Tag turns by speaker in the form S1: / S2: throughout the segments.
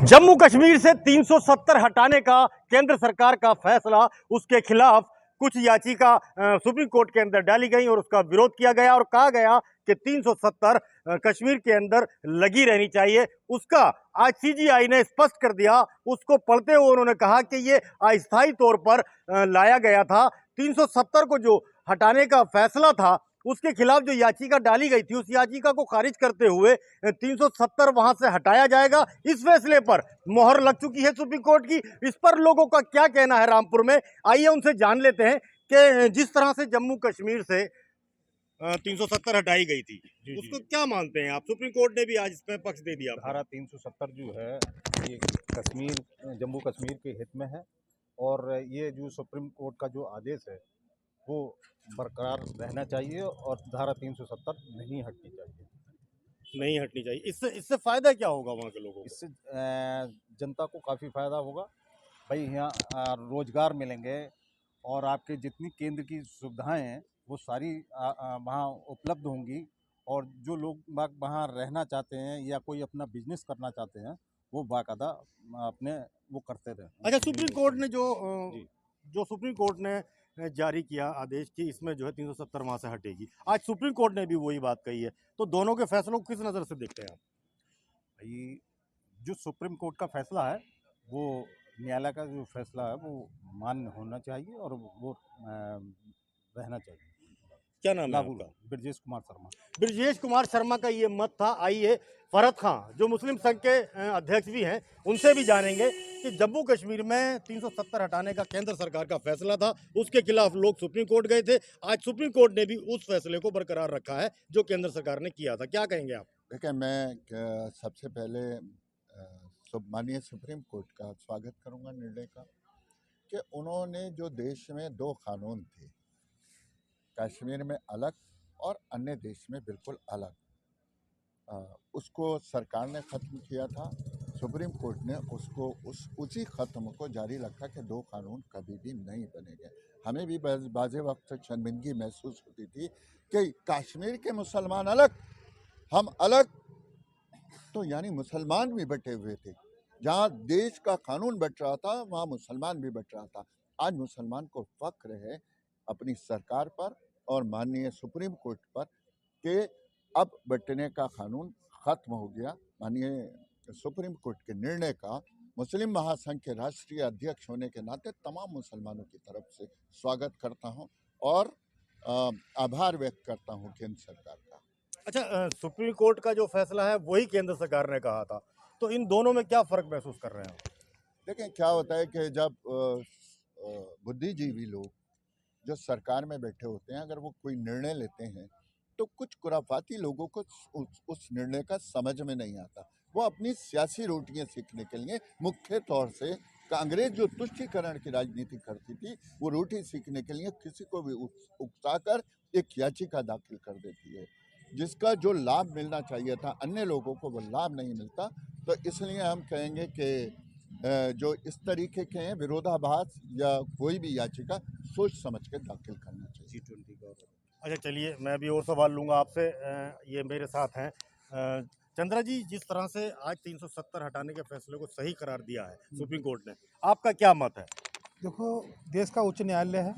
S1: जम्मू कश्मीर से 370 हटाने का केंद्र सरकार का फैसला, उसके खिलाफ कुछ याचिका सुप्रीम कोर्ट के अंदर डाली गई और उसका विरोध किया गया और कहा गया कि 370 कश्मीर के अंदर लगी रहनी चाहिए। उसका आज सीजीआई ने स्पष्ट कर दिया। उसको पढ़ते हुए उन्होंने कहा कि ये अस्थायी तौर पर लाया गया था। 370 को जो हटाने का फैसला था, उसके खिलाफ जो याचिका डाली गई थी, उस याचिका को खारिज करते हुए 370 वहां से हटाया जाएगा। इस फैसले पर मोहर लग चुकी है सुप्रीम कोर्ट की। इस पर लोगों का क्या कहना है रामपुर में, आइए उनसे जान लेते हैं कि जिस तरह से जम्मू कश्मीर से 370 हटाई गई थी, उसको क्या मानते हैं आप? सुप्रीम कोर्ट ने भी आज इसमें पक्ष दे दिया।
S2: धारा 370 जो है ये जम्मू कश्मीर के हित में है और ये जो सुप्रीम कोर्ट का जो आदेश है वो बरकरार रहना चाहिए और धारा 370 नहीं हटनी चाहिए।
S1: नहीं हटनी चाहिए। इससे इससे फायदा क्या होगा वहां के लोगों को?
S2: इससे जनता को काफ़ी फ़ायदा होगा। भाई यहाँ रोज़गार मिलेंगे और आपके जितनी केंद्र की सुविधाएं हैं वो सारी वहाँ उपलब्ध होंगी और जो लोग वहाँ रहना चाहते हैं या कोई अपना बिजनेस करना चाहते हैं वो बाकायदा अपने वो करते रहे।
S1: अच्छा, सुप्रीम कोर्ट ने
S2: जी।
S1: जो सुप्रीम कोर्ट ने जारी किया आदेश कि इसमें जो है 370 वहां से हटेगी, आज सुप्रीम कोर्ट ने भी वही बात कही है, तो दोनों के फैसलों को किस नजर से देखते हैं आप?
S2: भाई जो सुप्रीम कोर्ट का फैसला है वो न्यायालय का जो फैसला है वो मान्य होना चाहिए और वो रहना चाहिए।
S1: क्या नाम है
S2: लागू
S1: आपका?
S2: ब्रजेश कुमार शर्मा।
S1: ब्रजेश कुमार शर्मा का ये मत था। आइए फरहत खां, जो मुस्लिम संघ के अध्यक्ष भी हैं, उनसे भी जानेंगे कि जम्मू कश्मीर में 370 हटाने का केंद्र सरकार का फैसला था, उसके खिलाफ लोग सुप्रीम कोर्ट गए थे। आज सुप्रीम कोर्ट ने भी उस फैसले को बरकरार रखा है जो केंद्र सरकार ने किया था। क्या कहेंगे आप?
S3: देखिए, मैं सबसे पहले माननीय सुप्रीम कोर्ट का स्वागत करूंगा निर्णय का कि उन्होंने जो देश में दो कानून थे, कश्मीर में अलग और अन्य देश में बिल्कुल अलग, उसको सरकार ने ख़त्म किया था। सुप्रीम कोर्ट ने उसको उसी ख़त्म को जारी रखा कि दो कानून कभी भी नहीं बनेंगे। हमें भी बाज़े वक्त शर्मिंदगी महसूस होती थी कि कश्मीर के मुसलमान अलग, हम अलग, तो यानी मुसलमान भी बटे हुए थे। जहाँ देश का कानून बट रहा था वहाँ मुसलमान भी बट रहा था। आज मुसलमान को फख्र है अपनी सरकार पर और माननीय सुप्रीम कोर्ट पर कि अब बटने का कानून ख़त्म हो गया। माननीय सुप्रीम कोर्ट के निर्णय का मुस्लिम महासंघ के राष्ट्रीय अध्यक्ष होने के नाते तमाम मुसलमानों की तरफ से स्वागत करता हूँ और आभार व्यक्त करता हूँ केंद्र सरकार का।
S1: अच्छा, सुप्रीम कोर्ट का जो फैसला है वही केंद्र सरकार ने कहा था, तो इन दोनों में क्या फर्क महसूस कर रहे हैं आप?
S3: देखें, क्या होता है कि जब बुद्धिजीवी लोग जो सरकार में बैठे होते हैं, अगर वो कोई निर्णय लेते हैं तो कुछ खुराफाती लोगों को उस निर्णय का समझ में नहीं आता। वो अपनी सियासी रोटियां सीखने के लिए मुख्य तौर से कांग्रेस जो तुष्टीकरण की राजनीति करती थी, वो रोटी सीखने के लिए किसी को भी उकसाकर एक याचिका दाखिल कर देती है, जिसका जो लाभ मिलना चाहिए था अन्य लोगों को वो लाभ नहीं मिलता। तो इसलिए हम कहेंगे कि जो इस तरीके के हैं विरोधाभास या कोई भी याचिका सोच समझ के दाखिल करना चाहिए।
S1: G20 का। अच्छा, चलिए मैं भी और सवाल लूंगा आपसे। ये मेरे साथ हैं चंद्रा जी। जिस तरह से आज 370 हटाने के फैसले को सही करार दिया है सुप्रीम कोर्ट ने, आपका क्या मत है?
S4: देखो, देश का उच्च न्यायालय है,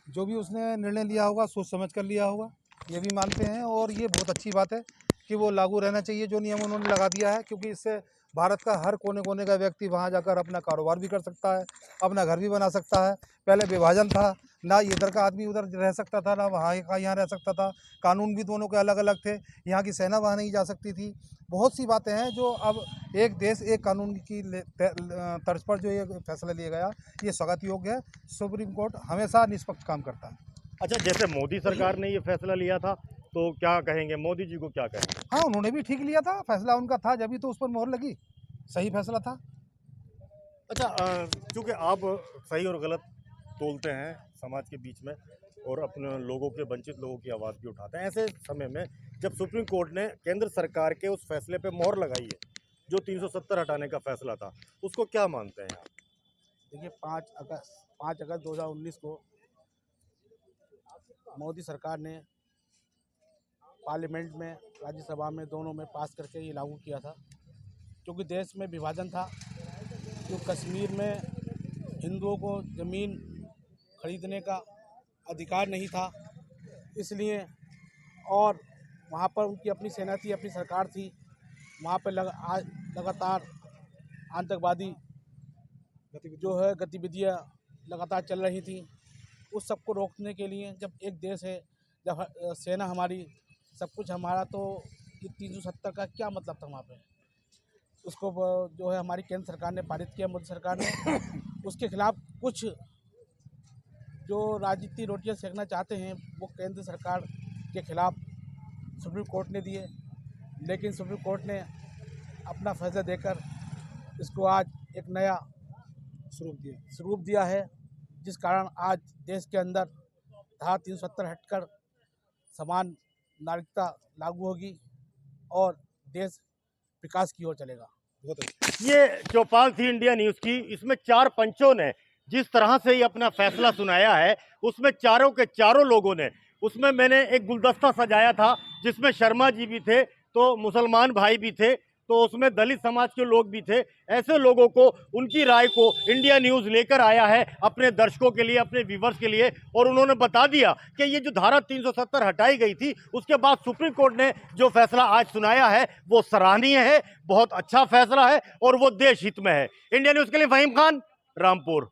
S4: जो भी उसने निर्णय लिया होगा सोच समझ कर लिया होगा, ये भी मानते हैं। और ये बहुत अच्छी बात है कि वो लागू रहना चाहिए जो नियम उन्होंने लगा दिया है, क्योंकि इससे भारत का हर कोने कोने का व्यक्ति वहाँ जाकर अपना कारोबार भी कर सकता है, अपना घर भी बना सकता है। पहले विभाजन था, ना इधर का आदमी उधर रह सकता था, ना वहाँ का यहाँ रह सकता था। कानून भी दोनों के अलग अलग थे, यहाँ की सेना वहाँ नहीं जा सकती थी। बहुत सी बातें हैं जो अब एक देश एक कानून की तर्ज पर जो ये फैसला लिया गया, ये स्वागत योग्य है। सुप्रीम कोर्ट हमेशा निष्पक्ष काम करता है।
S1: अच्छा, जैसे मोदी सरकार ने ये फैसला लिया था, तो क्या कहेंगे? मोदी जी को क्या कहेंगे?
S4: हाँ, उन्होंने भी ठीक लिया था, फैसला उनका था, जब भी तो उस पर मोहर लगी, सही फैसला था।
S1: अच्छा, चूंकि आप सही और गलत तोलते हैं समाज के बीच में और अपने लोगों के, वंचित लोगों की आवाज़ भी उठाते हैं, ऐसे समय में जब सुप्रीम कोर्ट ने केंद्र सरकार के उस फैसले पे मोहर लगाई है जो 370 हटाने का फैसला था, उसको क्या मानते हैं आप?
S5: देखिए, 5 अगस्त 2019 को मोदी सरकार ने पार्लियामेंट में, राज्यसभा में, दोनों में पास करके ये लागू किया था क्योंकि देश में विभाजन था, जो कश्मीर में हिंदुओं को ज़मीन खरीदने का अधिकार नहीं था, इसलिए और वहाँ पर उनकी अपनी सेना थी, अपनी सरकार थी, वहाँ पर लगातार आतंकवादी जो है गतिविधियाँ लगातार चल रही थी। उस सब को रोकने के लिए जब एक देश है, जब सेना हमारी, सब कुछ हमारा, तो ये 370 का क्या मतलब था वहाँ पे? उसको जो है हमारी केंद्र सरकार ने पारित किया, मोदी सरकार ने। उसके खिलाफ कुछ जो राजनीति रोटियां सेकना चाहते हैं वो केंद्र सरकार के खिलाफ सुप्रीम कोर्ट ने दिए, लेकिन सुप्रीम कोर्ट ने अपना फैसला देकर इसको आज एक नया स्वरूप दिया है, जिस कारण आज देश के अंदर धारा 370 हटकर समान नागरिकता लागू होगी और देश विकास की ओर चलेगा। बहुत अच्छा।
S1: ये चौपाल थी इंडिया न्यूज़ की। इसमें 4 पंचों ने जिस तरह से ये अपना फैसला सुनाया है, उसमें चारों के चारों लोगों ने, उसमें मैंने एक गुलदस्ता सजाया था जिसमें शर्मा जी भी थे, तो मुसलमान भाई भी थे, तो उसमें दलित समाज के लोग भी थे। ऐसे लोगों को, उनकी राय को इंडिया न्यूज़ लेकर आया है अपने दर्शकों के लिए, अपने व्यूवर्स के लिए, और उन्होंने बता दिया कि ये जो धारा 370 हटाई गई थी, उसके बाद सुप्रीम कोर्ट ने जो फैसला आज सुनाया है वो सराहनीय है, बहुत अच्छा फैसला है और वो देश हित में है। इंडिया न्यूज़ के लिए फ़हीम खान, रामपुर।